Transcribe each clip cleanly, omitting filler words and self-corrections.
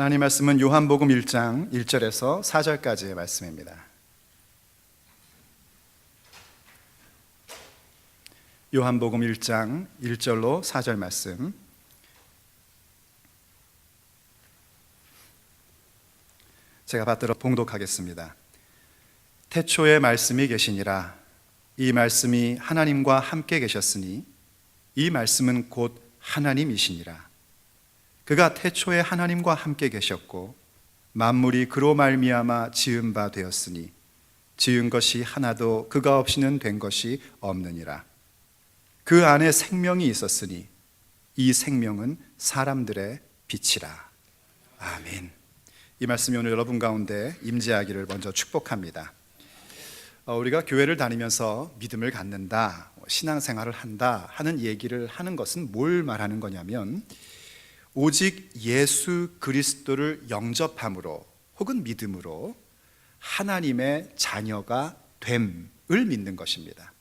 하나님 말씀은 요한복음 1장 1절에서 4절까지의 말씀입니다. 요한복음 1장 1절로 4절 말씀, 제가 받들어 봉독하겠습니다. 태초에 말씀이 계시니라. 이 말씀이 하나님과 함께 계셨으니 이 말씀은 곧 하나님이시니라. 그가 태초에 하나님과 함께 계셨고 만물이 그로 말미암아 지은 바 되었으니 지은 것이 하나도 그가 없이는 된 것이 없느니라. 그 안에 생명이 있었으니 이 생명은 사람들의 빛이라. 아멘. 이 말씀이 오늘 여러분 가운데 임재하기를 먼저 축복합니다. 우리가 교회를 다니면서 믿음을 갖는다, 신앙생활을 한다 하는 얘기를 하는 것은 뭘 말하는 거냐면 오직 예수 그리스도를 영접함으로 혹은 믿음으로 하나님의 자녀가 됨을 믿는 것입니다.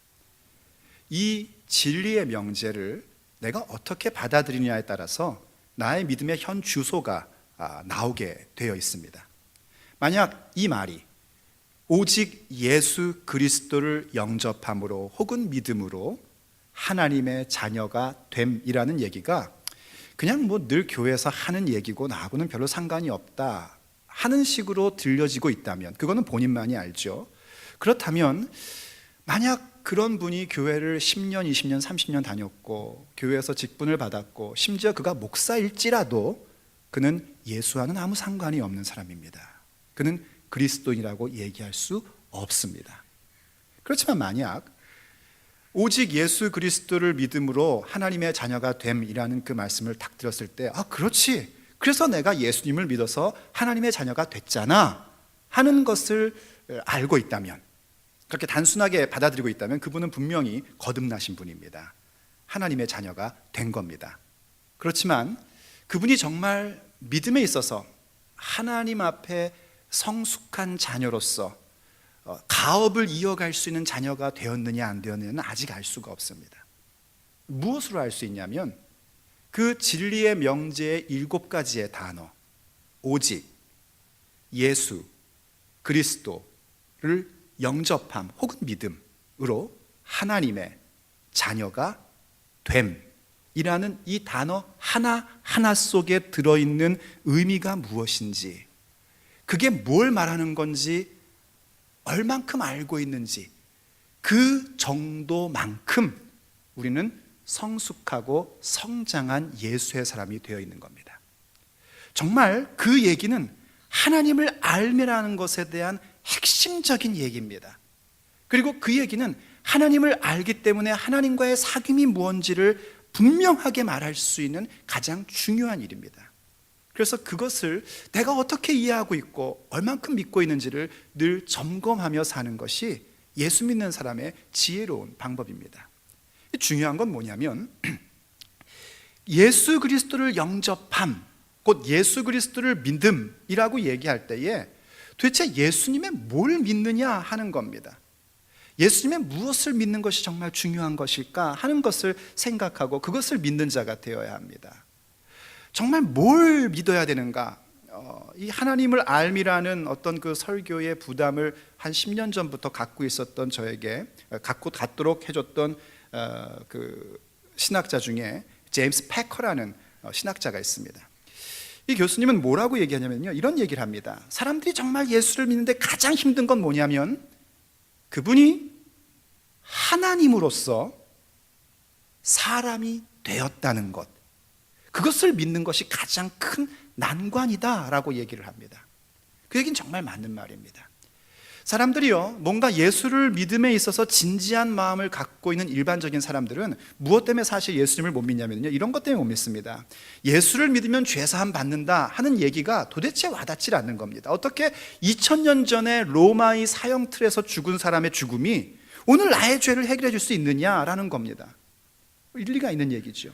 이 진리의 명제를 내가 어떻게 받아들이냐에 따라서 나의 믿음의 현 주소가 나오게 되어 있습니다. 만약 이 말이 오직 예수 그리스도를 영접함으로 혹은 믿음으로 하나님의 자녀가 됨이라는 얘기가 그냥 늘 교회에서 하는 얘기고 나하고는 별로 상관이 없다 하는 식으로 들려지고 있다면 그거는 본인만이 알죠. 그렇다면 만약 그런 분이 교회를 10년, 20년, 30년 다녔고 교회에서 직분을 받았고 심지어 그가 목사일지라도 그는 예수와는 아무 상관이 없는 사람입니다. 그는 그리스도인이라고 얘기할 수 없습니다. 그렇지만 만약 오직 예수 그리스도를 믿음으로 하나님의 자녀가 됨이라는 그 말씀을 딱 들었을 때 그렇지, 그래서 내가 예수님을 믿어서 하나님의 자녀가 됐잖아 하는 것을 알고 있다면, 그렇게 단순하게 받아들이고 있다면 그분은 분명히 거듭나신 분입니다. 하나님의 자녀가 된 겁니다. 그렇지만 그분이 정말 믿음에 있어서 하나님 앞에 성숙한 자녀로서 가업을 이어갈 수 있는 자녀가 되었느냐 안 되었느냐는 아직 알 수가 없습니다. 무엇으로 알 수 있냐면 그 진리의 명제의 7가지의 단어, 오직, 예수, 그리스도를 영접함 혹은 믿음으로 하나님의 자녀가 됨이라는 이 단어 하나하나 속에 들어있는 의미가 무엇인지, 그게 뭘 말하는 건지 얼만큼 알고 있는지 그 정도만큼 우리는 성숙하고 성장한 예수의 사람이 되어 있는 겁니다. 정말 그 얘기는 하나님을 알미라는 것에 대한 핵심적인 얘기입니다. 그리고 그 얘기는 하나님을 알기 때문에 하나님과의 사귐이 무엇인지를 분명하게 말할 수 있는 가장 중요한 일입니다. 그래서 그것을 내가 어떻게 이해하고 있고 얼만큼 믿고 있는지를 늘 점검하며 사는 것이 예수 믿는 사람의 지혜로운 방법입니다. 중요한 건 뭐냐면 예수 그리스도를 영접함, 곧 예수 그리스도를 믿음이라고 얘기할 때에 도대체 예수님의 뭘 믿느냐 하는 겁니다. 예수님의 무엇을 믿는 것이 정말 중요한 것일까 하는 것을 생각하고 그것을 믿는 자가 되어야 합니다. 정말 뭘 믿어야 되는가? 이 하나님을 알미라는 어떤 그 설교의 부담을 한 10년 전부터 갖고 있었던 저에게 갖도록 해줬던 그 신학자 중에 제임스 패커라는 신학자가 있습니다. 이 교수님은 뭐라고 얘기하냐면요, 이런 얘기를 합니다. 사람들이 정말 예수를 믿는데 가장 힘든 건 뭐냐면 그분이 하나님으로서 사람이 되었다는 것, 그것을 믿는 것이 가장 큰 난관이다라고 얘기를 합니다. 그 얘기는 정말 맞는 말입니다. 사람들이요, 뭔가 예수를 믿음에 있어서 진지한 마음을 갖고 있는 일반적인 사람들은 무엇 때문에 사실 예수님을 못 믿냐면요, 이런 것 때문에 못 믿습니다. 예수를 믿으면 죄사함 받는다 하는 얘기가 도대체 와닿지 않는 겁니다. 어떻게 2000년 전에 로마의 사형틀에서 죽은 사람의 죽음이 오늘 나의 죄를 해결해 줄 수 있느냐라는 겁니다. 일리가 있는 얘기죠.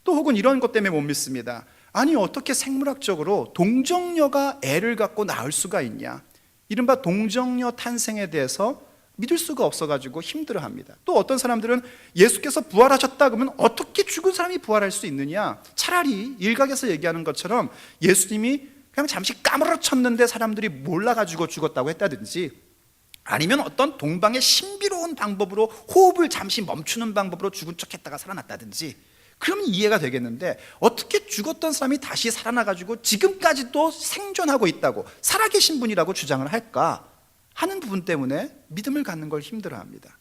또 혹은 이런 것 때문에 못 믿습니다. 아니, 어떻게 생물학적으로 동정녀가 애를 갖고 낳을 수가 있냐, 이른바 동정녀 탄생에 대해서 믿을 수가 없어가지고 힘들어합니다. 또 어떤 사람들은 예수께서 부활하셨다 그러면 어떻게 죽은 사람이 부활할 수 있느냐, 차라리 일각에서 얘기하는 것처럼 예수님이 그냥 잠시 까무러쳤는데 사람들이 몰라가지고 죽었다고 했다든지, 아니면 어떤 동방의 신비로운 방법으로 호흡을 잠시 멈추는 방법으로 죽은 척했다가 살아났다든지, 그러면 이해가 되겠는데 어떻게 죽었던 사람이 다시 살아나가지고 지금까지도 생존하고 있다고, 살아계신 분이라고 주장을 할까 하는 부분 때문에 믿음을 갖는 걸 힘들어합니다.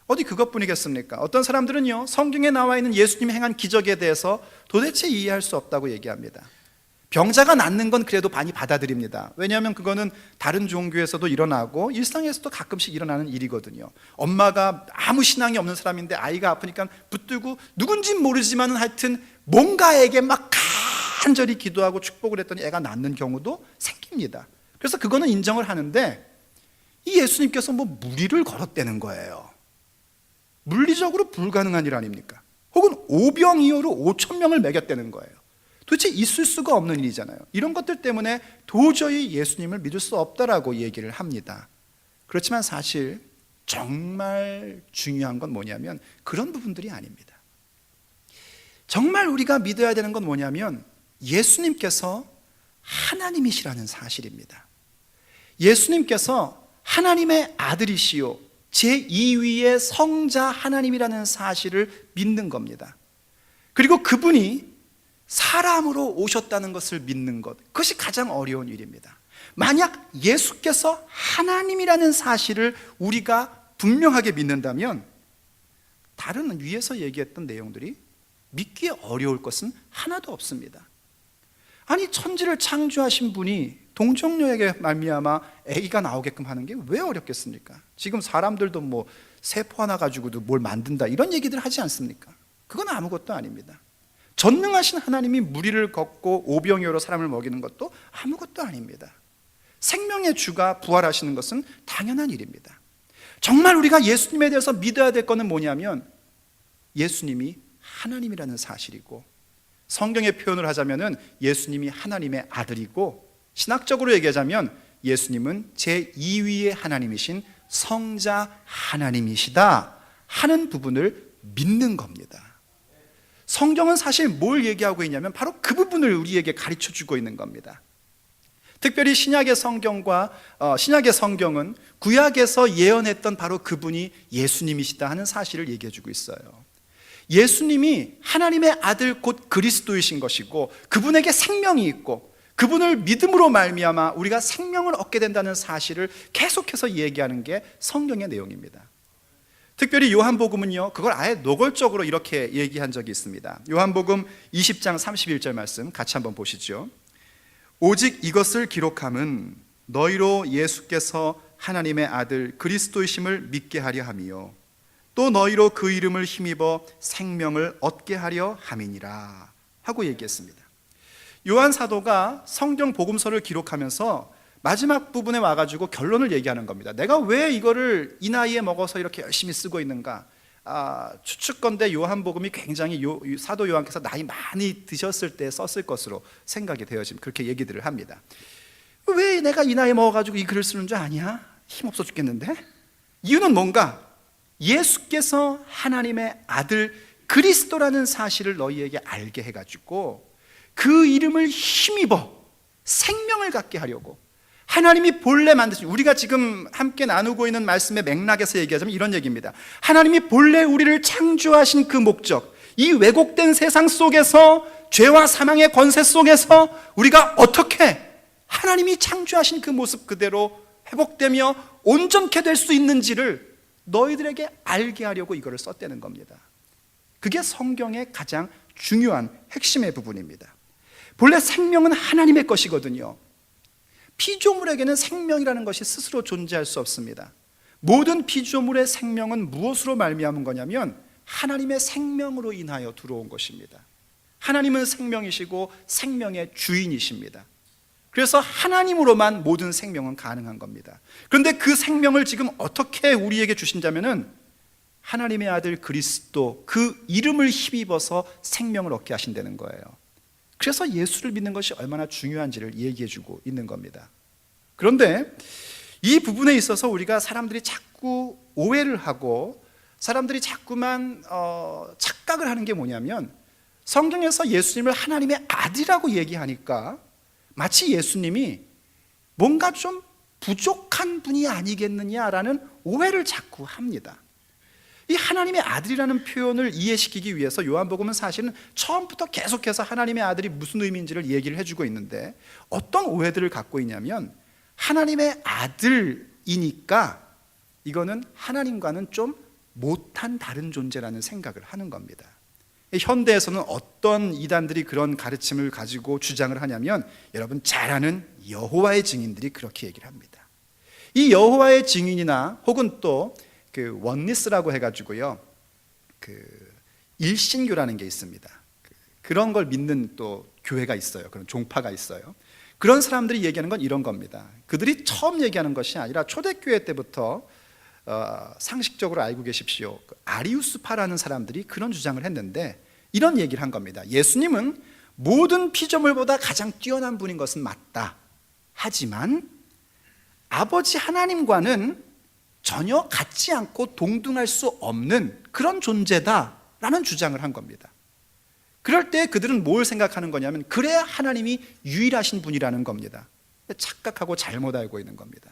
어디 그것뿐이겠습니까? 어떤 사람들은요, 성경에 나와 있는 예수님이 행한 기적에 대해서 도대체 이해할 수 없다고 얘기합니다. 병자가 낫는 건 그래도 많이 받아들입니다. 왜냐하면 그거는 다른 종교에서도 일어나고 일상에서도 가끔씩 일어나는 일이거든요. 엄마가 아무 신앙이 없는 사람인데 아이가 아프니까 붙들고 누군진 모르지만 하여튼 뭔가에게 막 간절히 기도하고 축복을 했더니 애가 낫는 경우도 생깁니다. 그래서 그거는 인정을 하는데, 이 예수님께서 뭐 무리를 걸었다는 거예요. 물리적으로 불가능한 일 아닙니까? 혹은 오병이어로 5,000명을 먹였다는 거예요. 도대체 있을 수가 없는 일이잖아요. 이런 것들 때문에 도저히 예수님을 믿을 수 없다라고 얘기를 합니다. 그렇지만 사실 정말 중요한 건 뭐냐면 그런 부분들이 아닙니다. 정말 우리가 믿어야 되는 건 뭐냐면 예수님께서 하나님이시라는 사실입니다. 예수님께서 하나님의 아들이시요 제2위의 성자 하나님이라는 사실을 믿는 겁니다. 그리고 그분이 사람으로 오셨다는 것을 믿는 것, 그것이 가장 어려운 일입니다. 만약 예수께서 하나님이라는 사실을 우리가 분명하게 믿는다면 다른 위에서 얘기했던 내용들이 믿기에 어려울 것은 하나도 없습니다. 아니, 천지를 창조하신 분이 동정녀에게 말미암아 아기가 나오게끔 하는 게 왜 어렵겠습니까? 지금 사람들도 뭐 세포 하나 가지고도 뭘 만든다 이런 얘기들 하지 않습니까? 그건 아무것도 아닙니다. 전능하신 하나님이 무리를 걷고 오병이어로 사람을 먹이는 것도 아무것도 아닙니다. 생명의 주가 부활하시는 것은 당연한 일입니다. 정말 우리가 예수님에 대해서 믿어야 될 것은 뭐냐면 예수님이 하나님이라는 사실이고, 성경의 표현을 하자면 예수님이 하나님의 아들이고, 신학적으로 얘기하자면 예수님은 제2위의 하나님이신 성자 하나님이시다 하는 부분을 믿는 겁니다. 성경은 사실 뭘 얘기하고 있냐면 바로 그 부분을 우리에게 가르쳐주고 있는 겁니다. 특별히 신약의 성경과 신약의 성경은 구약에서 예언했던 바로 그분이 예수님이시다 하는 사실을 얘기해주고 있어요. 예수님이 하나님의 아들 곧 그리스도이신 것이고, 그분에게 생명이 있고 그분을 믿음으로 말미암아 우리가 생명을 얻게 된다는 사실을 계속해서 얘기하는 게 성경의 내용입니다. 특별히 요한복음은요, 그걸 아예 노골적으로 이렇게 얘기한 적이 있습니다. 요한복음 20장 31절 말씀 같이 한번 보시죠. 오직 이것을 기록함은 너희로 예수께서 하나님의 아들 그리스도이심을 믿게 하려 함이요 또 너희로 그 이름을 힘입어 생명을 얻게 하려 함이니라 하고 얘기했습니다. 요한 사도가 성경 복음서를 기록하면서 마지막 부분에 와가지고 결론을 얘기하는 겁니다. 내가 왜 이거를 이 나이에 먹어서 이렇게 열심히 쓰고 있는가? 추측건대 요한복음이 굉장히 사도 요한께서 나이 많이 드셨을 때 썼을 것으로 생각이 되어지면 그렇게 얘기들을 합니다. 왜 내가 이 나이에 먹어가지고 이 글을 쓰는 줄 아냐? 힘없어 죽겠는데? 이유는 뭔가? 예수께서 하나님의 아들 그리스도라는 사실을 너희에게 알게 해가지고 그 이름을 힘입어 생명을 갖게 하려고 하나님이 본래 만드신, 우리가 지금 함께 나누고 있는 말씀의 맥락에서 얘기하자면 이런 얘기입니다. 하나님이 본래 우리를 창조하신 그 목적, 이 왜곡된 세상 속에서 죄와 사망의 권세 속에서 우리가 어떻게 하나님이 창조하신 그 모습 그대로 회복되며 온전케 될 수 있는지를 너희들에게 알게 하려고 이거를 썼다는 겁니다. 그게 성경의 가장 중요한 핵심의 부분입니다. 본래 생명은 하나님의 것이거든요. 피조물에게는 생명이라는 것이 스스로 존재할 수 없습니다. 모든 피조물의 생명은 무엇으로 말미암은 거냐면 하나님의 생명으로 인하여 들어온 것입니다. 하나님은 생명이시고 생명의 주인이십니다. 그래서 하나님으로만 모든 생명은 가능한 겁니다. 그런데 그 생명을 지금 어떻게 우리에게 주신다면은 하나님의 아들 그리스도 그 이름을 힘입어서 생명을 얻게 하신다는 거예요. 그래서 예수를 믿는 것이 얼마나 중요한지를 얘기해 주고 있는 겁니다. 그런데 이 부분에 있어서 우리가 사람들이 자꾸 오해를 하고 사람들이 자꾸만 착각을 하는 게 뭐냐면 성경에서 예수님을 하나님의 아들이라고 얘기하니까 마치 예수님이 뭔가 좀 부족한 분이 아니겠느냐라는 오해를 자꾸 합니다. 이 하나님의 아들이라는 표현을 이해시키기 위해서 요한복음은 사실은 처음부터 계속해서 하나님의 아들이 무슨 의미인지를 얘기를 해주고 있는데 어떤 오해들을 갖고 있냐면 하나님의 아들이니까 이거는 하나님과는 좀 못한 다른 존재라는 생각을 하는 겁니다. 현대에서는 어떤 이단들이 그런 가르침을 가지고 주장을 하냐면 여러분 잘 아는 여호와의 증인들이 그렇게 얘기를 합니다. 이 여호와의 증인이나 혹은 또 그 원니스라고 해가지고요, 그 일신교라는 게 있습니다. 그런 걸 믿는 또 교회가 있어요. 그런 종파가 있어요. 그런 사람들이 얘기하는 건 이런 겁니다. 그들이 처음 얘기하는 것이 아니라 초대교회 때부터 상식적으로 알고 계십시오. 아리우스파라는 사람들이 그런 주장을 했는데 이런 얘기를 한 겁니다. 예수님은 모든 피조물보다 가장 뛰어난 분인 것은 맞다. 하지만 아버지 하나님과는 전혀 같지 않고 동등할 수 없는 그런 존재다라는 주장을 한 겁니다. 그럴 때 그들은 뭘 생각하는 거냐면 그래야 하나님이 유일하신 분이라는 겁니다. 착각하고 잘못 알고 있는 겁니다.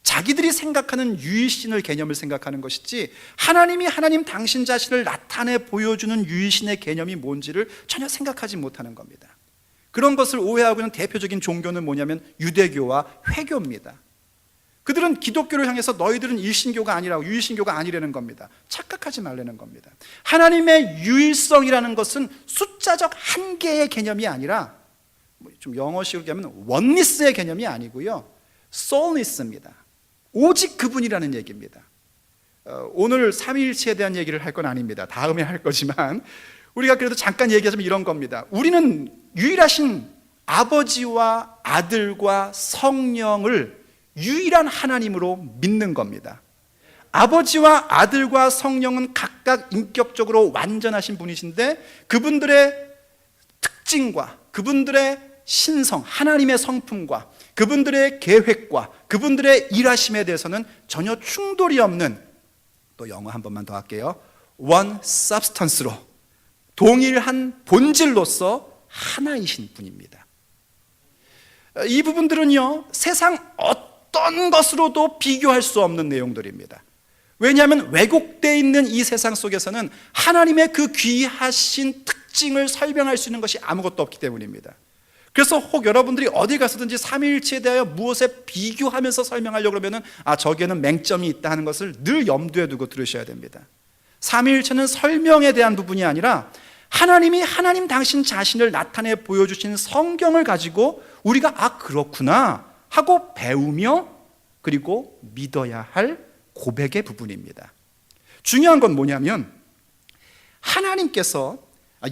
자기들이 생각하는 유일신의 개념을 생각하는 것이지 하나님이 하나님 당신 자신을 나타내 보여주는 유일신의 개념이 뭔지를 전혀 생각하지 못하는 겁니다. 그런 것을 오해하고 있는 대표적인 종교는 뭐냐면 유대교와 회교입니다. 그들은 기독교를 향해서 너희들은 일신교가 아니라고, 유일신교가 아니라는 겁니다. 착각하지 말라는 겁니다. 하나님의 유일성이라는 것은 숫자적 한계의 개념이 아니라 좀 영어식으로 얘기하면 원니스의 개념이 아니고요, 소울니스입니다. 오직 그분이라는 얘기입니다. 오늘 삼위일체에 대한 얘기를 할 건 아닙니다. 다음에 할 거지만 우리가 그래도 잠깐 얘기하자면 이런 겁니다. 우리는 유일하신 아버지와 아들과 성령을 유일한 하나님으로 믿는 겁니다. 아버지와 아들과 성령은 각각 인격적으로 완전하신 분이신데 그분들의 특징과 그분들의 신성, 하나님의 성품과 그분들의 계획과 그분들의 일하심에 대해서는 전혀 충돌이 없는, 또 영어 한 번만 더 할게요, one substance로, 동일한 본질로서 하나이신 분입니다. 이 부분들은요, 세상 어떤 것으로도 비교할 수 없는 내용들입니다. 왜냐하면 왜곡되어 있는 이 세상 속에서는 하나님의 그 귀하신 특징을 설명할 수 있는 것이 아무것도 없기 때문입니다. 그래서 혹 여러분들이 어디 가서든지 삼위일체에 대하여 무엇에 비교하면서 설명하려고 그러면은 저기에는 맹점이 있다 하는 것을 늘 염두에 두고 들으셔야 됩니다. 삼위일체는 설명에 대한 부분이 아니라 하나님이 하나님 당신 자신을 나타내 보여주신 성경을 가지고 우리가 그렇구나 하고 배우며 그리고 믿어야 할 고백의 부분입니다. 중요한 건 뭐냐면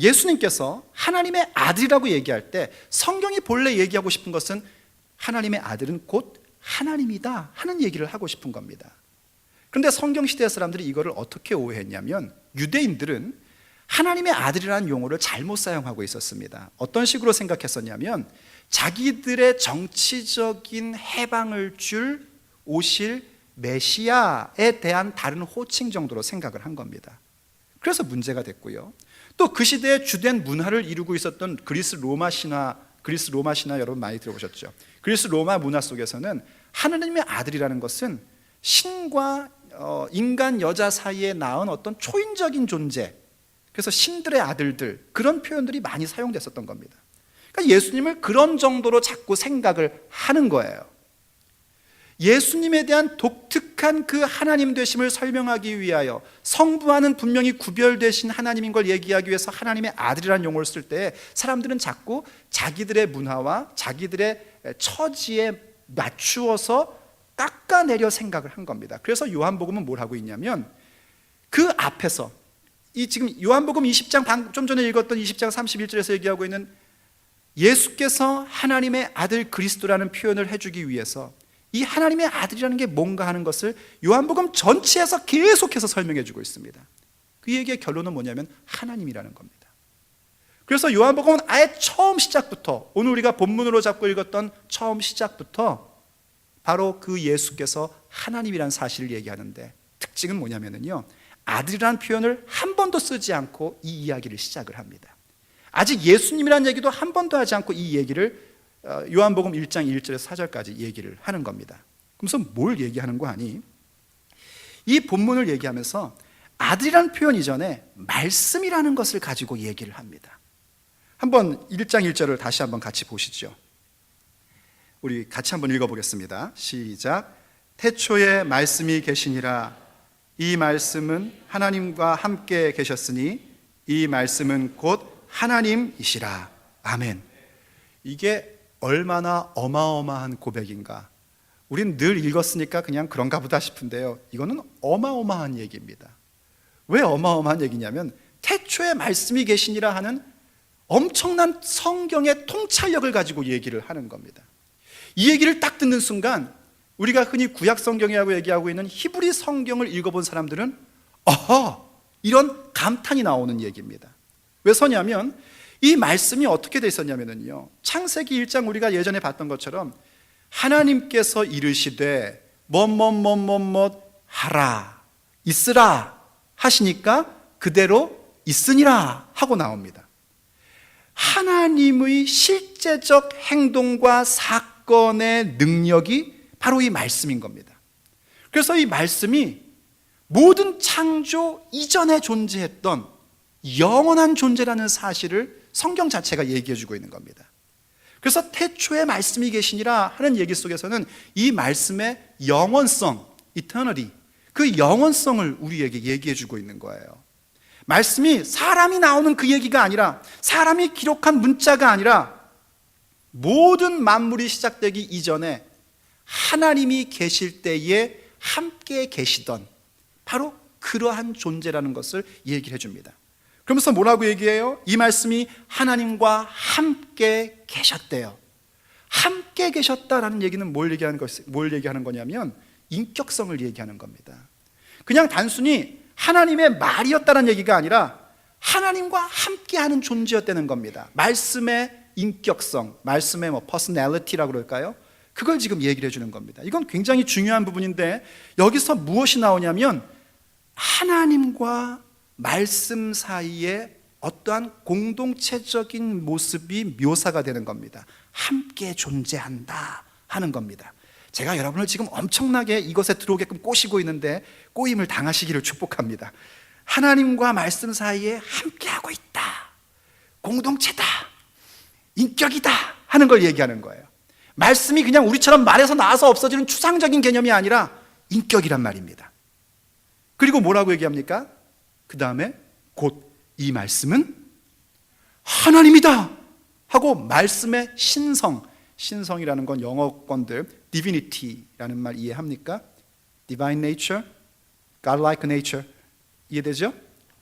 예수님께서 하나님의 아들이라고 얘기할 때 성경이 본래 얘기하고 싶은 것은 하나님의 아들은 곧 하나님이다 하는 얘기를 하고 싶은 겁니다. 그런데 성경시대 사람들이 이거를 어떻게 오해했냐면 유대인들은 하나님의 아들이라는 용어를 잘못 사용하고 있었습니다. 어떤 식으로 생각했었냐면 자기들의 정치적인 해방을 줄 오실 메시아에 대한 다른 호칭 정도로 생각을 한 겁니다. 그래서 문제가 됐고요. 또 그 시대에 주된 문화를 이루고 있었던 그리스 로마 신화 여러분 많이 들어보셨죠? 그리스 로마 문화 속에서는 하나님의 아들이라는 것은 신과 인간 여자 사이에 낳은 어떤 초인적인 존재, 그래서 신들의 아들들, 그런 표현들이 많이 사용됐었던 겁니다. 그러니까 예수님을 그런 정도로 자꾸 생각을 하는 거예요. 예수님에 대한 독특한 그 하나님 되심을 설명하기 위하여, 성부와는 분명히 구별되신 하나님인 걸 얘기하기 위해서 하나님의 아들이라는 용어를 쓸 때 사람들은 자꾸 자기들의 문화와 자기들의 처지에 맞추어서 깎아내려 생각을 한 겁니다. 그래서 요한복음은 뭘 하고 있냐면, 그 앞에서 이 지금 요한복음 20장, 좀 전에 읽었던 20장 31절에서 얘기하고 있는 예수께서 하나님의 아들 그리스도라는 표현을 해주기 위해서 이 하나님의 아들이라는 게 뭔가 하는 것을 요한복음 전체에서 계속해서 설명해 주고 있습니다. 그 얘기의 결론은 뭐냐면 하나님이라는 겁니다. 그래서 요한복음은 아예 처음 시작부터, 오늘 우리가 본문으로 잡고 읽었던 처음 시작부터 바로 그 예수께서 하나님이라는 사실을 얘기하는데, 특징은 뭐냐면요, 아들이라는 표현을 한 번도 쓰지 않고 이 이야기를 시작을 합니다. 아직 예수님이라는 얘기도 한 번도 하지 않고 이 얘기를 요한복음 1장 1절에서 4절까지 얘기를 하는 겁니다. 그래서 뭘 얘기하는 거 아니? 이 본문을 얘기하면서 아들이라는 표현 이전에 말씀이라는 것을 가지고 얘기를 합니다. 한번 1장 1절을 다시 한번 같이 보시죠. 우리 같이 한번 읽어보겠습니다. 시작. 태초에 말씀이 계시니라. 이 말씀은 하나님과 함께 계셨으니 이 말씀은 곧 하나님이시라. 아멘. 이게 얼마나 어마어마한 고백인가. 우린 늘 읽었으니까 그냥 그런가 보다 싶은데요, 이거는 어마어마한 얘기입니다. 왜 어마어마한 얘기냐면, 태초에 말씀이 계시니라 하는 엄청난 성경의 통찰력을 가지고 얘기를 하는 겁니다. 이 얘기를 딱 듣는 순간 우리가 흔히 구약 성경이라고 얘기하고 있는 히브리 성경을 읽어본 사람들은 아하! 이런 감탄이 나오는 얘기입니다. 왜 서냐면 이 말씀이 어떻게 돼 있었냐면요, 창세기 1장 우리가 예전에 봤던 것처럼 하나님께서 이르시되 뭐뭐뭐뭐뭐 하라, 있으라 하시니까 그대로 있으니라 하고 나옵니다. 하나님의 실제적 행동과 사건의 능력이 바로 이 말씀인 겁니다. 그래서 이 말씀이 모든 창조 이전에 존재했던 영원한 존재라는 사실을 성경 자체가 얘기해주고 있는 겁니다. 그래서 태초에 말씀이 계시니라 하는 얘기 속에서는 이 말씀의 영원성, eternity, 그 영원성을 우리에게 얘기해주고 있는 거예요. 말씀이 사람이 나오는 그 얘기가 아니라, 사람이 기록한 문자가 아니라, 모든 만물이 시작되기 이전에 하나님이 계실 때에 함께 계시던 바로 그러한 존재라는 것을 얘기를 해줍니다. 그러면서 뭐라고 얘기해요? 이 말씀이 하나님과 함께 계셨대요. 함께 계셨다라는 얘기는 뭘 얘기하는 거냐면 인격성을 얘기하는 겁니다. 그냥 단순히 하나님의 말이었다는 얘기가 아니라 하나님과 함께하는 존재였다는 겁니다. 말씀의 인격성, 말씀의 personality라고 그럴까요? 그걸 지금 얘기를 해주는 겁니다. 이건 굉장히 중요한 부분인데, 여기서 무엇이 나오냐면 하나님과 말씀 사이에 어떠한 공동체적인 모습이 묘사가 되는 겁니다. 함께 존재한다 하는 겁니다. 제가 여러분을 지금 엄청나게 이것에 들어오게끔 꼬시고 있는데 꼬임을 당하시기를 축복합니다. 하나님과 말씀 사이에 함께하고 있다, 공동체다, 인격이다 하는 걸 얘기하는 거예요. 말씀이 그냥 우리처럼 말에서 나와서 없어지는 추상적인 개념이 아니라 인격이란 말입니다. 그리고 뭐라고 얘기합니까? 그 다음에 곧 이 말씀은 하나님이다 하고 말씀의 신성이라는 건 영어권들 divinity라는 말 이해합니까? divine nature, godlike nature 이해되죠?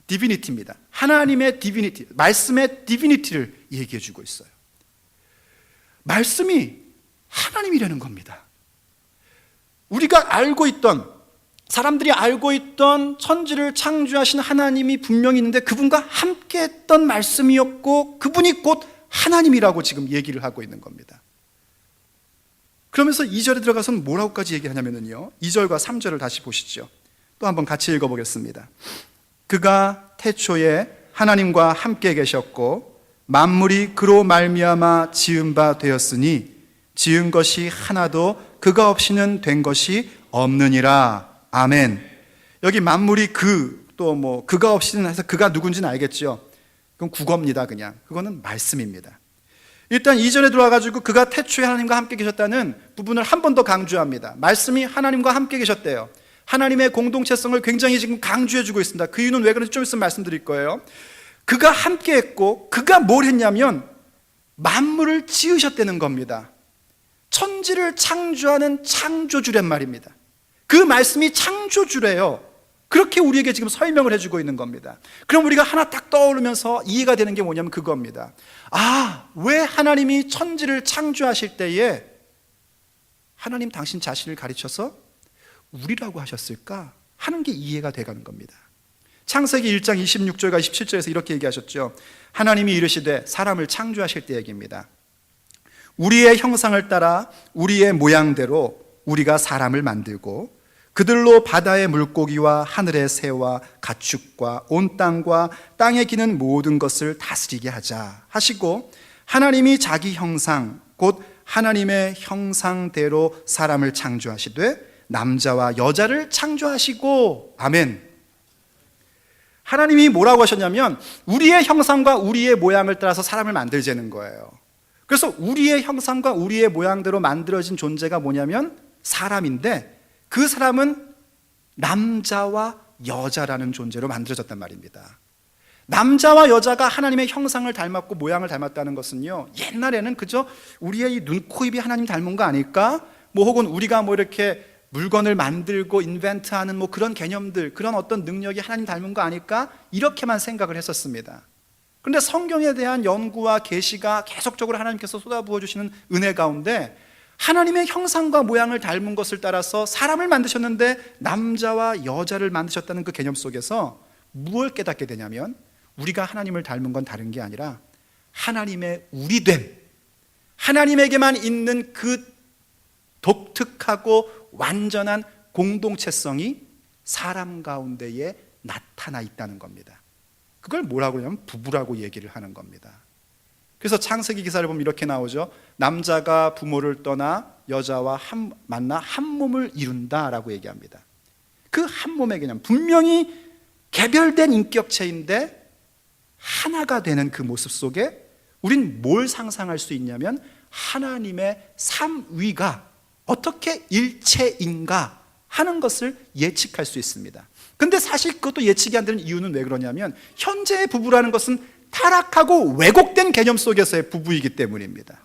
divinity입니다. 하나님의 divinity, 말씀의 divinity를 얘기해 주고 있어요. 말씀이 하나님이라는 겁니다. 우리가 알고 있던, 사람들이 알고 있던 천지를 창조하신 하나님이 분명히 있는데 그분과 함께 했던 말씀이었고 그분이 곧 하나님이라고 지금 얘기를 하고 있는 겁니다. 그러면서 2절에 들어가서는 뭐라고까지 얘기하냐면요, 2절과 3절을 다시 보시죠. 또 한번 같이 읽어보겠습니다. 그가 태초에 하나님과 함께 계셨고 만물이 그로 말미암아 지은 바 되었으니 지은 것이 하나도 그가 없이는 된 것이 없느니라. 아멘. 여기 만물이 그 또 뭐 그가 없이는 해서 그가 누군지는 알겠죠. 그건 국어입니다. 그냥 그거는 말씀입니다. 일단 이전에 들어와가지고 그가 태초에 하나님과 함께 계셨다는 부분을 한 번 더 강조합니다. 말씀이 하나님과 함께 계셨대요. 하나님의 공동체성을 굉장히 지금 강조해주고 있습니다. 그 이유는 왜 그런지 좀 있으면 말씀드릴 거예요. 그가 함께 했고 그가 뭘 했냐면 만물을 지으셨다는 겁니다. 천지를 창조하는 창조주란 말입니다. 그 말씀이 창조주래요. 그렇게 우리에게 지금 설명을 해주고 있는 겁니다. 그럼 우리가 하나 딱 떠오르면서 이해가 되는 게 뭐냐면 그겁니다. 아, 왜 하나님이 천지를 창조하실 때에 하나님 당신 자신을 가르쳐서 우리라고 하셨을까 하는 게 이해가 돼가는 겁니다. 창세기 1장 26절과 27절에서 이렇게 얘기하셨죠. 하나님이 이르시되, 사람을 창조하실 때 얘기입니다. 우리의 형상을 따라 우리의 모양대로 우리가 사람을 만들고 그들로 바다의 물고기와 하늘의 새와 가축과 온 땅과 땅에 기는 모든 것을 다스리게 하자 하시고, 하나님이 자기 형상 곧 하나님의 형상대로 사람을 창조하시되 남자와 여자를 창조하시고. 아멘. 하나님이 뭐라고 하셨냐면 우리의 형상과 우리의 모양을 따라서 사람을 만들자는 거예요. 그래서 우리의 형상과 우리의 모양대로 만들어진 존재가 뭐냐면 사람인데, 그 사람은 남자와 여자라는 존재로 만들어졌단 말입니다. 남자와 여자가 하나님의 형상을 닮았고 모양을 닮았다는 것은요, 옛날에는 그저 우리의 이 눈, 코, 입이 하나님 닮은 거 아닐까? 뭐 혹은 우리가 뭐 이렇게 물건을 만들고 인벤트하는 뭐 그런 개념들, 그런 어떤 능력이 하나님 닮은 거 아닐까? 이렇게만 생각을 했었습니다. 그런데 성경에 대한 연구와 계시가 계속적으로 하나님께서 쏟아부어 주시는 은혜 가운데 하나님의 형상과 모양을 닮은 것을 따라서 사람을 만드셨는데 남자와 여자를 만드셨다는 그 개념 속에서 무엇을 깨닫게 되냐면, 우리가 하나님을 닮은 건 다른 게 아니라 하나님의 우리됨, 하나님에게만 있는 그 독특하고 완전한 공동체성이 사람 가운데에 나타나 있다는 겁니다. 그걸 뭐라고 하냐면 부부라고 얘기를 하는 겁니다. 그래서 창세기 기사를 보면 이렇게 나오죠. 남자가 부모를 떠나 여자와 만나 한 몸을 이룬다라고 얘기합니다. 그 한 몸의 개념, 분명히 개별된 인격체인데 하나가 되는 그 모습 속에 우린 뭘 상상할 수 있냐면 하나님의 삼위가 어떻게 일체인가 하는 것을 예측할 수 있습니다. 근데 사실 그것도 예측이 안 되는 이유는 왜 그러냐면 현재의 부부라는 것은 타락하고 왜곡된 개념 속에서의 부부이기 때문입니다.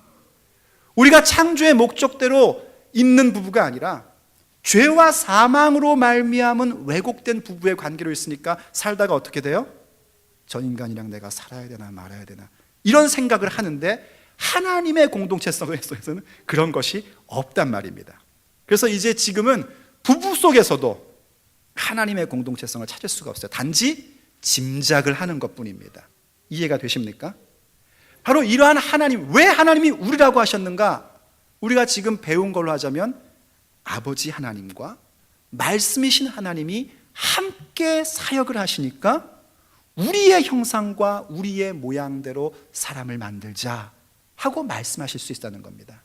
우리가 창조의 목적대로 있는 부부가 아니라 죄와 사망으로 말미암은 왜곡된 부부의 관계로 있으니까 살다가 어떻게 돼요? 전 인간이랑 내가 살아야 되나 말아야 되나 이런 생각을 하는데, 하나님의 공동체성 속에서는 그런 것이 없단 말입니다. 그래서 이제 지금은 부부 속에서도 하나님의 공동체성을 찾을 수가 없어요. 단지 짐작을 하는 것뿐입니다. 이해가 되십니까? 바로 이러한 하나님, 왜 하나님이 우리라고 하셨는가? 우리가 지금 배운 걸로 하자면 아버지 하나님과 말씀이신 하나님이 함께 사역을 하시니까 우리의 형상과 우리의 모양대로 사람을 만들자 하고 말씀하실 수 있다는 겁니다.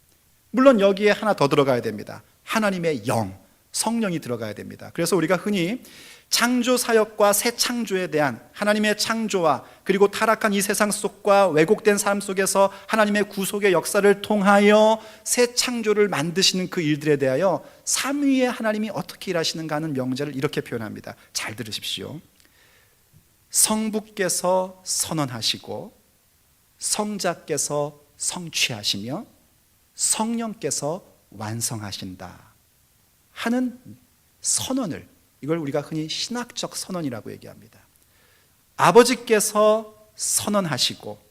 물론 여기에 하나 더 들어가야 됩니다. 하나님의 영, 성령이 들어가야 됩니다. 그래서 우리가 흔히 창조 사역과 새 창조에 대한 하나님의 창조와 그리고 타락한 이 세상 속과 왜곡된 삶 속에서 하나님의 구속의 역사를 통하여 새 창조를 만드시는 그 일들에 대하여 삼위의 하나님이 어떻게 일하시는가 하는 명제를 이렇게 표현합니다. 잘 들으십시오. 성부께서 선언하시고 성자께서 성취하시며 성령께서 완성하신다 하는 선언을, 이걸 우리가 흔히 신학적 선언이라고 얘기합니다. 아버지께서 선언하시고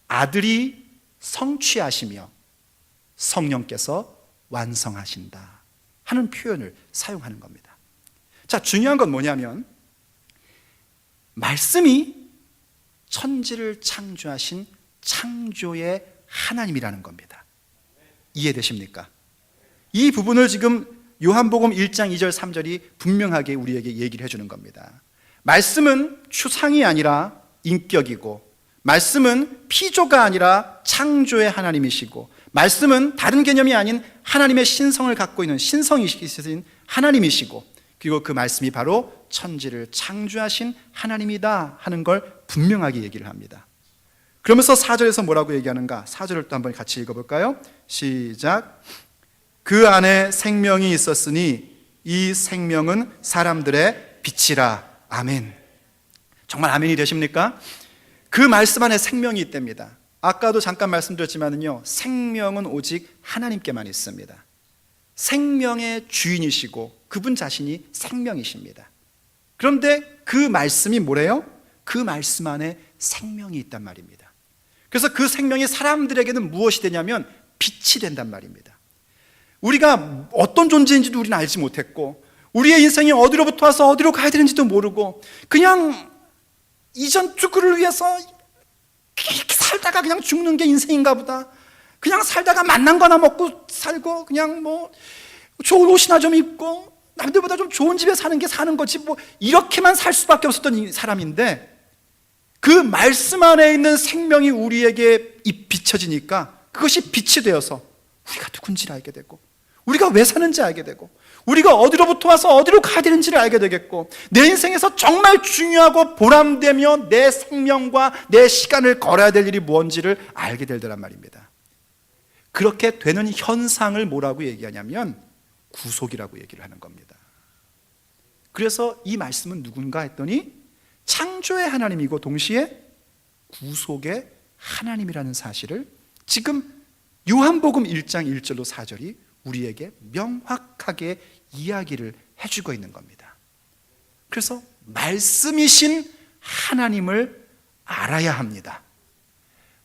아들이 성취하시며 성령께서 완성하신다 하는 표현을 사용하는 겁니다. 자, 중요한 건 뭐냐면 말씀이 천지를 창조하신 창조의 하나님이라는 겁니다. 이해되십니까? 이 부분을 지금 요한복음 1장 2절 3절이 분명하게 우리에게 얘기를 해주는 겁니다. 말씀은 추상이 아니라 인격이고, 말씀은 피조가 아니라 창조의 하나님이시고, 말씀은 다른 개념이 아닌 하나님의 신성을 갖고 있는 신성이신 하나님이시고, 그리고 그 말씀이 바로 천지를 창조하신 하나님이다 하는 걸 분명하게 얘기를 합니다. 그러면서 4절에서 뭐라고 얘기하는가? 4절을 또 한번 같이 읽어볼까요? 시작. 그 안에 생명이 있었으니 이 생명은 사람들의 빛이라. 아멘. 정말 아멘이 되십니까? 그 말씀 안에 생명이 있답니다. 아까도 잠깐 말씀드렸지만요, 생명은 오직 하나님께만 있습니다. 생명의 주인이시고 그분 자신이 생명이십니다. 그런데 그 말씀이 뭐래요? 그 말씀 안에 생명이 있단 말입니다. 그래서 그 생명이 사람들에게는 무엇이 되냐면 빛이 된단 말입니다. 우리가 어떤 존재인지도 우리는 알지 못했고, 우리의 인생이 어디로부터 와서 어디로 가야 되는지도 모르고, 그냥 이전 축구를 위해서 이렇게 살다가 그냥 죽는 게 인생인가 보다, 그냥 살다가 만난 거 하나 먹고 살고, 그냥 뭐 좋은 옷이나 좀 입고 남들보다 좀 좋은 집에 사는 게 사는 거지, 뭐 이렇게만 살 수밖에 없었던 사람인데, 그 말씀 안에 있는 생명이 우리에게 비춰지니까 그것이 빛이 되어서 우리가 누군지를 알게 되고, 우리가 왜 사는지 알게 되고, 우리가 어디로부터 와서 어디로 가야 되는지를 알게 되겠고, 내 인생에서 정말 중요하고 보람되며 내 생명과 내 시간을 걸어야 될 일이 무엇인지를 알게 되더란 말입니다. 그렇게 되는 현상을 뭐라고 얘기하냐면 구속이라고 얘기를 하는 겁니다. 그래서 이 말씀은 누군가 했더니 창조의 하나님이고 동시에 구속의 하나님이라는 사실을 지금 요한복음 1장 1절로 4절이 우리에게 명확하게 이야기를 해주고 있는 겁니다. 그래서 말씀이신 하나님을 알아야 합니다.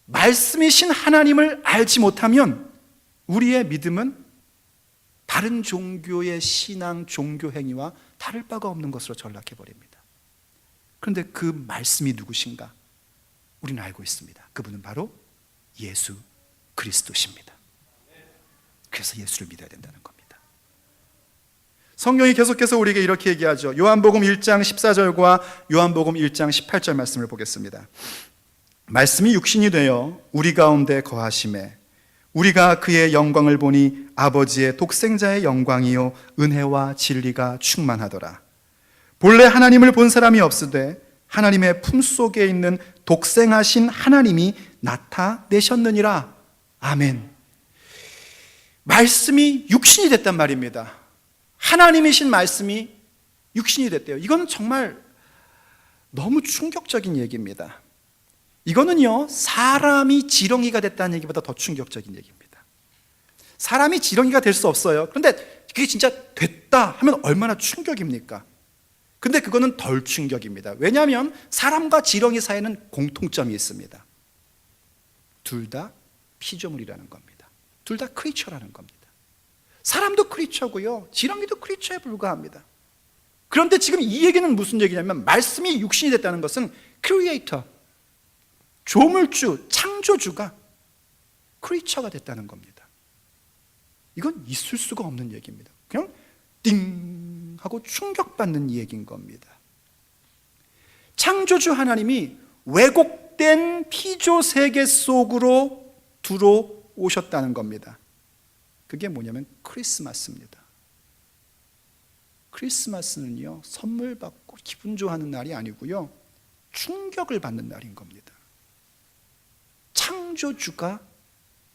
말씀이신 하나님을 알지 못하면 우리의 믿음은 다른 종교의 신앙, 종교 행위와 다를 바가 없는 것으로 전락해버립니다. 그런데 그 말씀이 누구신가? 우리는 알고 있습니다. 그분은 바로 예수 그리스도십니다. 그래서 예수를 믿어야 된다는 겁니다. 성경이 계속해서 우리에게 이렇게 얘기하죠. 요한복음 1장 14절과 요한복음 1장 18절 말씀을 보겠습니다. 말씀이 육신이 되어 우리 가운데 거하심에 우리가 그의 영광을 보니 아버지의 독생자의 영광이요 은혜와 진리가 충만하더라. 본래 하나님을 본 사람이 없으되 하나님의 품속에 있는 독생하신 하나님이 나타내셨느니라. 아멘. 말씀이 육신이 됐단 말입니다. 하나님이신 말씀이 육신이 됐대요. 이건 정말 너무 충격적인 얘기입니다. 이거는요, 사람이 지렁이가 됐다는 얘기보다 더 충격적인 얘기입니다. 사람이 지렁이가 될 수 없어요. 그런데 그게 진짜 됐다 하면 얼마나 충격입니까? 근데 그거는 덜 충격입니다. 왜냐하면 사람과 지렁이 사이에는 공통점이 있습니다. 둘 다 피조물이라는 겁니다. 둘 다 크리처라는 겁니다. 사람도 크리처고요, 지렁이도 크리처에 불과합니다. 그런데 지금 이 얘기는 무슨 얘기냐면, 말씀이 육신이 됐다는 것은 크리에이터, 조물주, 창조주가 크리처가 됐다는 겁니다. 이건 있을 수가 없는 얘기입니다. 그냥 띵 하고 충격받는 얘기인 겁니다. 창조주 하나님이 왜곡된 피조 세계 속으로 들어오셨다는 겁니다. 그게 뭐냐면 크리스마스입니다. 크리스마스는요, 선물 받고 기분 좋아하는 날이 아니고요, 충격을 받는 날인 겁니다. 창조주가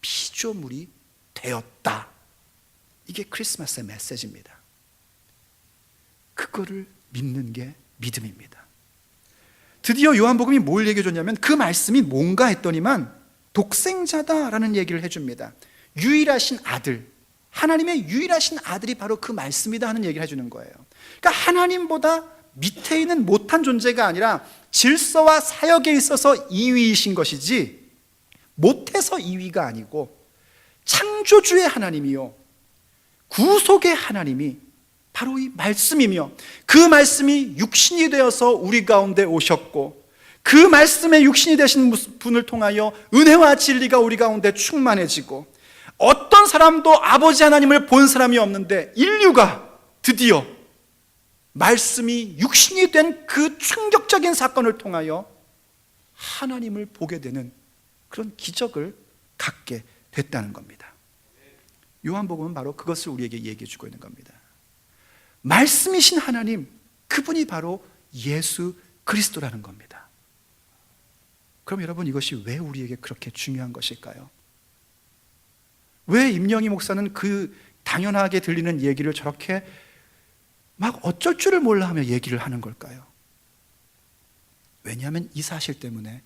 피조물이 되었다. 이게 크리스마스의 메시지입니다. 그거를 믿는 게 믿음입니다. 드디어 요한복음이 뭘 얘기해 줬냐면, 그 말씀이 뭔가 했더니만 독생자다라는 얘기를 해줍니다. 유일하신 아들, 하나님의 유일하신 아들이 바로 그 말씀이다 하는 얘기를 해주는 거예요. 그러니까 하나님보다 밑에 있는 못한 존재가 아니라 질서와 사역에 있어서 2위이신 것이지 못해서 2위가 아니고, 창조주의 하나님이요 구속의 하나님이 바로 이 말씀이며, 그 말씀이 육신이 되어서 우리 가운데 오셨고, 그 말씀의 육신이 되신 분을 통하여 은혜와 진리가 우리 가운데 충만해지고, 어떤 사람도 아버지 하나님을 본 사람이 없는데 인류가 드디어 말씀이 육신이 된 그 충격적인 사건을 통하여 하나님을 보게 되는 그런 기적을 갖게 됐다는 겁니다. 요한복음은 바로 그것을 우리에게 얘기해 주고 있는 겁니다. 말씀이신 하나님, 그분이 바로 예수 그리스도라는 겁니다. 그럼 여러분, 이것이 왜 우리에게 그렇게 중요한 것일까요? 왜 임영희 목사는 그 당연하게 들리는 얘기를 저렇게 막 어쩔 줄을 몰라 하며 얘기를 하는 걸까요? 왜냐하면 이 사실 때문에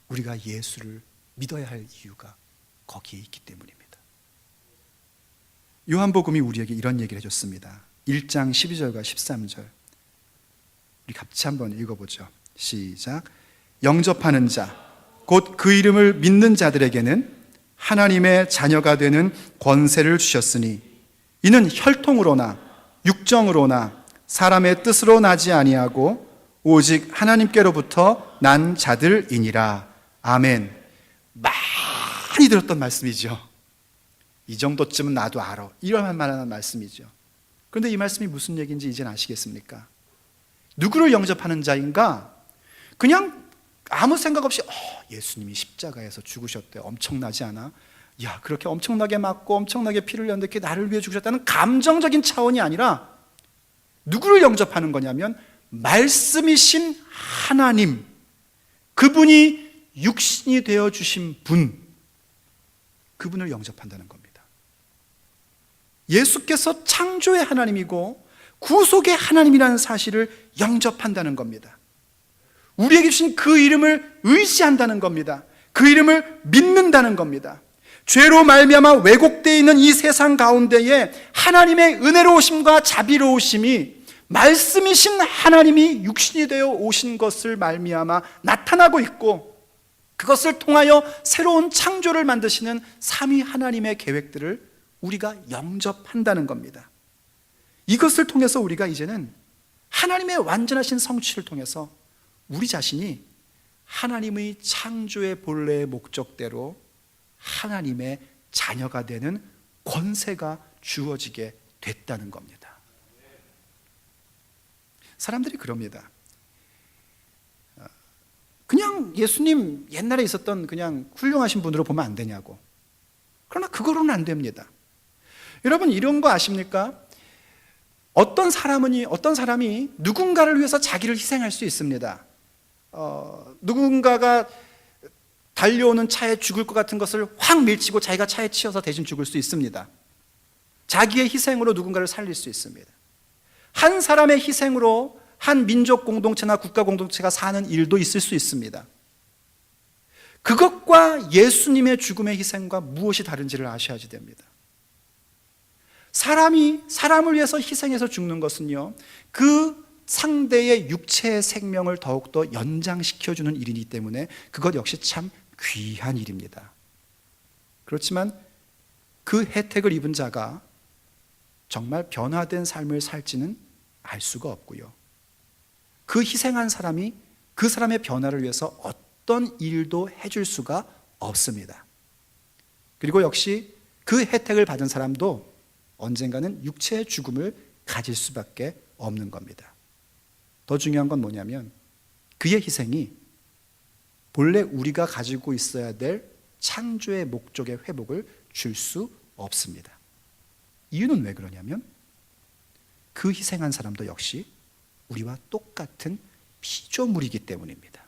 우리가 예수를 믿어야 할 이유가 거기에 있기 때문입니다. 요한복음이 우리에게 이런 얘기를 해줬습니다. 1장 12절과 13절 우리 같이 한번 읽어보죠. 시작. 영접하는 자, 곧 그 이름을 믿는 자들에게는 하나님의 자녀가 되는 권세를 주셨으니 이는 혈통으로나 육정으로나 사람의 뜻으로 나지 아니하고 오직 하나님께로부터 난 자들이니라. 아멘. 많이 들었던 말씀이죠. 이 정도쯤은 나도 알아, 이럴 만한 말씀이죠. 그런데 이 말씀이 무슨 얘기인지 이제는 아시겠습니까? 누구를 영접하는 자인가? 그냥 아무 생각 없이 예수님이 십자가에서 죽으셨대, 엄청나지 않아? 야, 그렇게 엄청나게 맞고 엄청나게 피를 흘렸는데 그게 나를 위해 죽으셨다는 감정적인 차원이 아니라 누구를 영접하는 거냐면 말씀이신 하나님, 그분이 육신이 되어 주신 분, 그분을 영접한다는 겁니다. 예수께서 창조의 하나님이고 구속의 하나님이라는 사실을 영접한다는 겁니다. 우리에게 주신 그 이름을 의지한다는 겁니다. 그 이름을 믿는다는 겁니다. 죄로 말미암아 왜곡되어 있는 이 세상 가운데에 하나님의 은혜로우심과 자비로우심이 말씀이신 하나님이 육신이 되어 오신 것을 말미암아 나타나고 있고, 그것을 통하여 새로운 창조를 만드시는 삼위 하나님의 계획들을 우리가 영접한다는 겁니다. 이것을 통해서 우리가 이제는 하나님의 완전하신 성취를 통해서 우리 자신이 하나님의 창조의 본래의 목적대로 하나님의 자녀가 되는 권세가 주어지게 됐다는 겁니다. 사람들이 그럽니다. 그냥 예수님 옛날에 있었던 그냥 훌륭하신 분으로 보면 안 되냐고. 그러나 그거로는 안 됩니다. 여러분, 이런 거 아십니까? 어떤 사람이 누군가를 위해서 자기를 희생할 수 있습니다. 누군가가 달려오는 차에 죽을 것 같은 것을 확 밀치고 자기가 차에 치여서 대신 죽을 수 있습니다. 자기의 희생으로 누군가를 살릴 수 있습니다. 한 사람의 희생으로 한 민족 공동체나 국가 공동체가 사는 일도 있을 수 있습니다. 그것과 예수님의 죽음의 희생과 무엇이 다른지를 아셔야지 됩니다. 사람이 사람을 위해서 희생해서 죽는 것은요, 그 상대의 육체의 생명을 더욱더 연장시켜주는 일이기 때문에 그것 역시 참 귀한 일입니다. 그렇지만 그 혜택을 입은 자가 정말 변화된 삶을 살지는 알 수가 없고요, 그 희생한 사람이 그 사람의 변화를 위해서 어떤 일도 해줄 수가 없습니다. 그리고 역시 그 혜택을 받은 사람도 언젠가는 육체의 죽음을 가질 수밖에 없는 겁니다. 더 중요한 건 뭐냐면 그의 희생이 본래 우리가 가지고 있어야 될 창조의 목적의 회복을 줄 수 없습니다. 이유는 왜 그러냐면 그 희생한 사람도 역시 우리와 똑같은 피조물이기 때문입니다.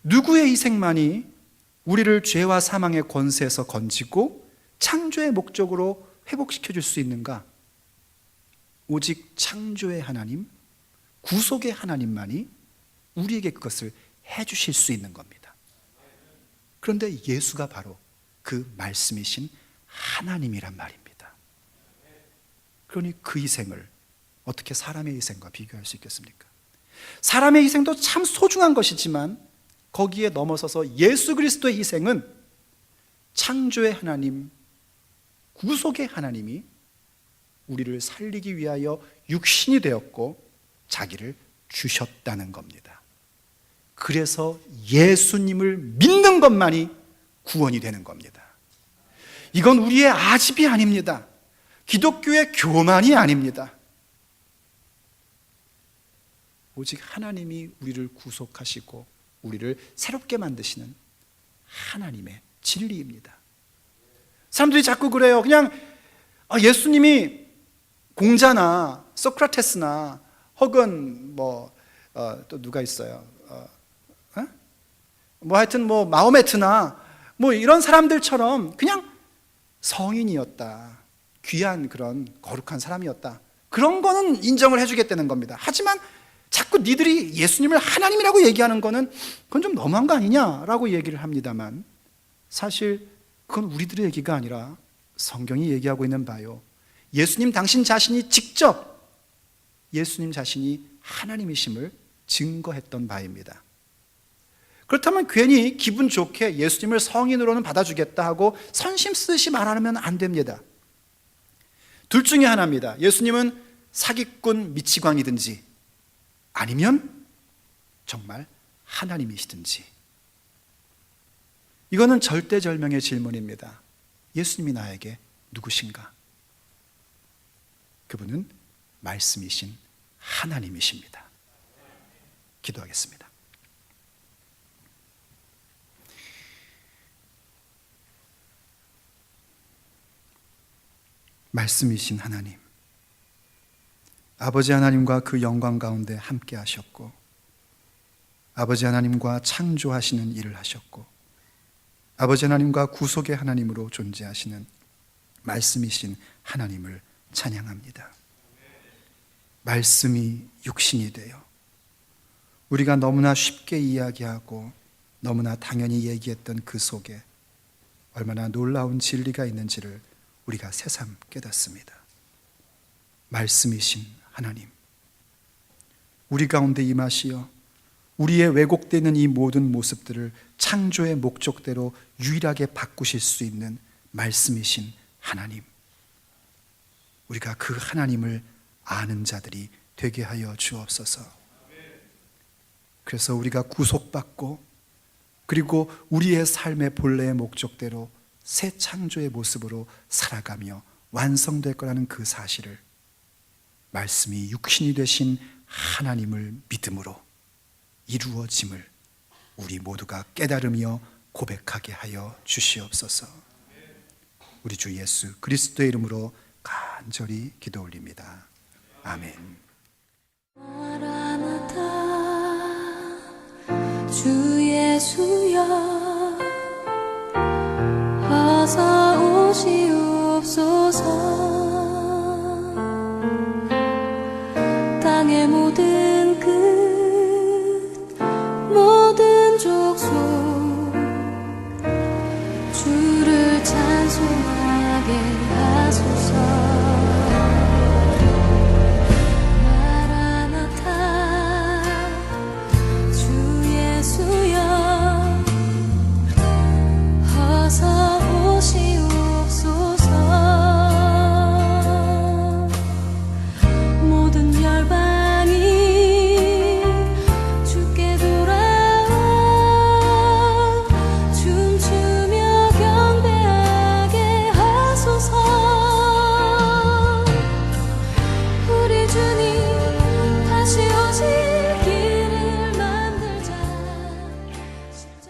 누구의 희생만이 우리를 죄와 사망의 권세에서 건지고 창조의 목적으로 회복시켜 줄 수 있는가? 오직 창조의 하나님, 구속의 하나님만이 우리에게 그것을 해주실 수 있는 겁니다. 그런데 예수가 바로 그 말씀이신 하나님이란 말입니다. 그러니 그 희생을 어떻게 사람의 희생과 비교할 수 있겠습니까? 사람의 희생도 참 소중한 것이지만 거기에 넘어서서 예수 그리스도의 희생은 창조의 하나님, 구속의 하나님이 우리를 살리기 위하여 육신이 되었고 자기를 주셨다는 겁니다. 그래서 예수님을 믿는 것만이 구원이 되는 겁니다. 이건 우리의 아집이 아닙니다. 기독교의 교만이 아닙니다. 오직 하나님이 우리를 구속하시고 우리를 새롭게 만드시는 하나님의 진리입니다. 사람들이 자꾸 그래요. 그냥 예수님이 공자나 소크라테스나 혹은 또 누가 있어요? 하여튼 마호메트나 이런 사람들처럼 그냥 성인이었다, 귀한 그런 거룩한 사람이었다, 그런 거는 인정을 해주겠다는 겁니다. 하지만 자꾸 니들이 예수님을 하나님이라고 얘기하는 거는 그건 좀 너무한 거 아니냐라고 얘기를 합니다만, 사실 그건 우리들의 얘기가 아니라 성경이 얘기하고 있는 바요, 예수님 당신 자신이 직접 예수님 자신이 하나님이심을 증거했던 바입니다. 그렇다면 괜히 기분 좋게 예수님을 성인으로는 받아주겠다 하고 선심 쓰듯이 말하면 안 됩니다. 둘 중에 하나입니다. 예수님은 사기꾼 미치광이든지 아니면 정말 하나님이시든지. 이거는 절대절명의 질문입니다. 예수님이 나에게 누구신가? 그분은 말씀이신 하나님이십니다. 기도하겠습니다. 말씀이신 하나님, 아버지 하나님과 그 영광 가운데 함께 하셨고, 아버지 하나님과 창조하시는 일을 하셨고, 아버지 하나님과 구속의 하나님으로 존재하시는 말씀이신 하나님을 찬양합니다. 말씀이 육신이 되어 우리가 너무나 쉽게 이야기하고 너무나 당연히 얘기했던 그 속에 얼마나 놀라운 진리가 있는지를 우리가 새삼 깨닫습니다. 말씀이신 하나님, 우리 가운데 임하시어 우리의 왜곡되는 이 모든 모습들을 창조의 목적대로 유일하게 바꾸실 수 있는 말씀이신 하나님, 우리가 그 하나님을 아는 자들이 되게 하여 주옵소서. 그래서 우리가 구속받고 그리고 우리의 삶의 본래의 목적대로 새 창조의 모습으로 살아가며 완성될 거라는 그 사실을, 말씀이 육신이 되신 하나님을 믿음으로 이루어짐을 우리 모두가 깨달으며 고백하게 하여 주시옵소서. 우리 주 예수 그리스도의 이름으로 간절히 기도 올립니다. 아멘. 마라나타 주 예수여